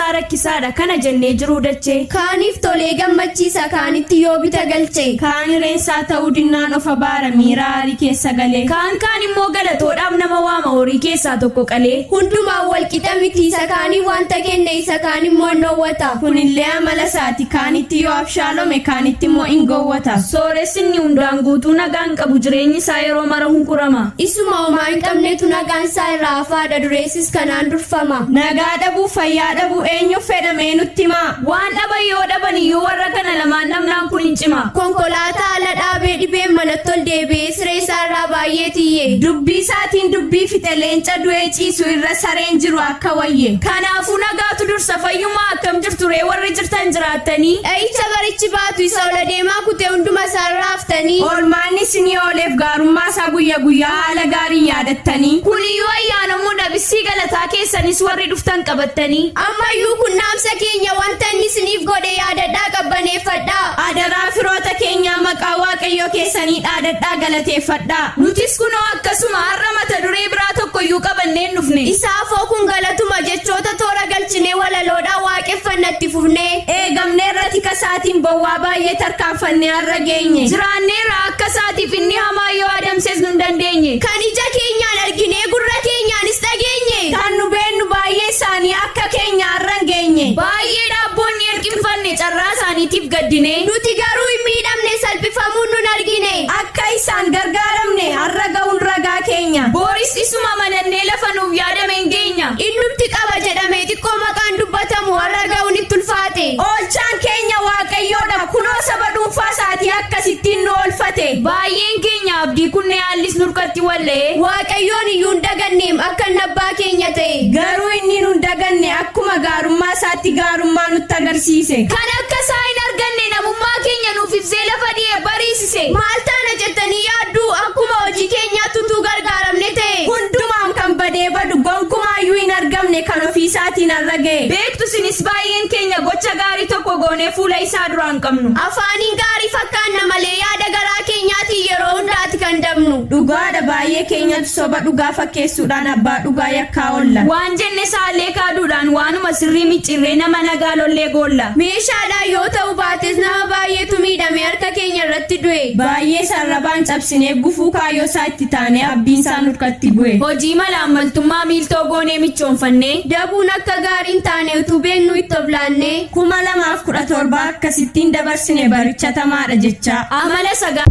isaa rakkisaadha kana jennee jiruu dachee. Kaaniif tolee gammachiisa kaanitti yoo bita galchee. Kaan reensaa ta'uu dinnaan of abaara miiraarii keessa galee. Kaan immoo galatoodhaaf nama waama horii keessaa tokko qalee. Hundumaa wal qixa miti isa kaanii wanta kenne isa kaan immoo noowwata. Kunillee amala isaati kaanitti yoo abshaalome kaanitti immoo ingowwata. Sooressinni hundaan guutuu nagaan qabu jireenyi isaa yeroo mara hunkurama. Isuma homaa hin qabnetu nagaan isaa irraa hafaadha dureessis kanaan durfama. Nagaa dhabuu fayyaa dhabuu eenyuuf fedhamee nutti himaa. Waan dhaban yoo dhaban iyyuu warra kana lamaan dhabnaan kun hin cima. Konkolaataa ala dhaabee dhibeen manatti ol deebi'ee siree isaarraa baay'ee tiyye. Dubbii isaatiin dubbii fixe leenca du'ee ciisu irra sareen jiru akka wayye. Kanaafuu nagaatu dursa fayyummaa akkam jirtu ree warri jirtan jiraattanii. Dha'icha barichi baatu isa ola deemaa kutee hunduma isaarraa haftanii. Oolmaan isinii ooleef gaarummaa isaa guyyaa guyyaa haala gaarii yaadattanii. Kuniyyuu ayyaanamuudha bissii galataa keessanis warri dhuftan qabattanii. Ammayyuu kun naamsa keenya wanta inni isiniif godhe yaadadhaa qabbaneeffadhaa. Adaraa firoota keenyaa maqaa waaqayyoo keessanii dhaadadhaa galateeffadhaa. Nutis kunoo akkasuma har'a mata duree biraa tokkoyyuu qabanneen dhufne. Isaafoo kun galatuma jechoota toora galchinee walaloodhaan waaqeffannatti fufnee. Eegamnee irratti kasaatiin bowwaa baay'ee tarkaanfannee har'a geenye. Jiraanneerraa akka isaatiif inni hamaa yoo adamsees nu hin dandeenye. Kan ija keenyaan arginee gurra keenyaanis dhageenye. Kan nu beennu baay'ee isaanii akka keenya har'a hin geenye. Baay'ee dhaabboonni erqinfanne carraa isaaniitiif gaddine. Nuti garuu hin miidhamne salphifamuun nun argine. Akka isaan gargaaramne har'a ga'uun ragaa keenya. Booris isuma amanannee lafa nuuf yaadame hin geenya. Innumti qaba jedhamee xiqqoo maqaan dubbatamu har'a ga'uun itti ulfaate. Oolchaan keenya waaqayyoodha kunoo saba dhuunfaa isaatii akkasittiin nu oolfate. Baay'een keenya abdii kunne haallis nurkatti wallee. Waaqayyoon iyyuu hin daganneem akka abbaa keenya ta'e. Garuu inni nu hin daganne akkuma gaarummaa isaatti gaarummaa nutti agarsiise. Kan akka isaa hin arganne namummaa keenya nuuf ibsee lafa dhi'ee bariisise. Maal taana jettanii yaaddu akkuma hojii keenyaatti utuu gargaaramne ta'e. Hundumaan kan badee badu gonkumaayyuu hin argamne kan ofii isaatiin har'a ga'e. Beektu sinis baay'een keenya gocha gaarii tokko goonee fuula isaa duraan qabnu. Afaaniin gaarii fakkaanna malee yaada garaa keenyaatiin yeroo hundaati kan dabnu. Dhugaadha baay'ee keenyatu soba dhugaa fakkeessuudhaan abbaa dhugaa yakkaa oolla. Waan jenne saallee kaaduudhaan waanuma sirrii micciirree nama nagaa lollee goolla. Meeshaadhaan yoo ta'u baates nama baay'eetu miidhame harka keenya irratti du'e. Baay'ee sarrabaan cabsinee gufuu kaayyoo isaa itti taanee abdiin isaa nurkatti bu'e. Hojii mala ammaltummaa miiltoo goonee michoonfannee. Dabuun akka gaariin taane utuu beeknu itti of laannee. 2017 akkasittiin dabarsine baricha tamaadha jecha. Amala sagaa.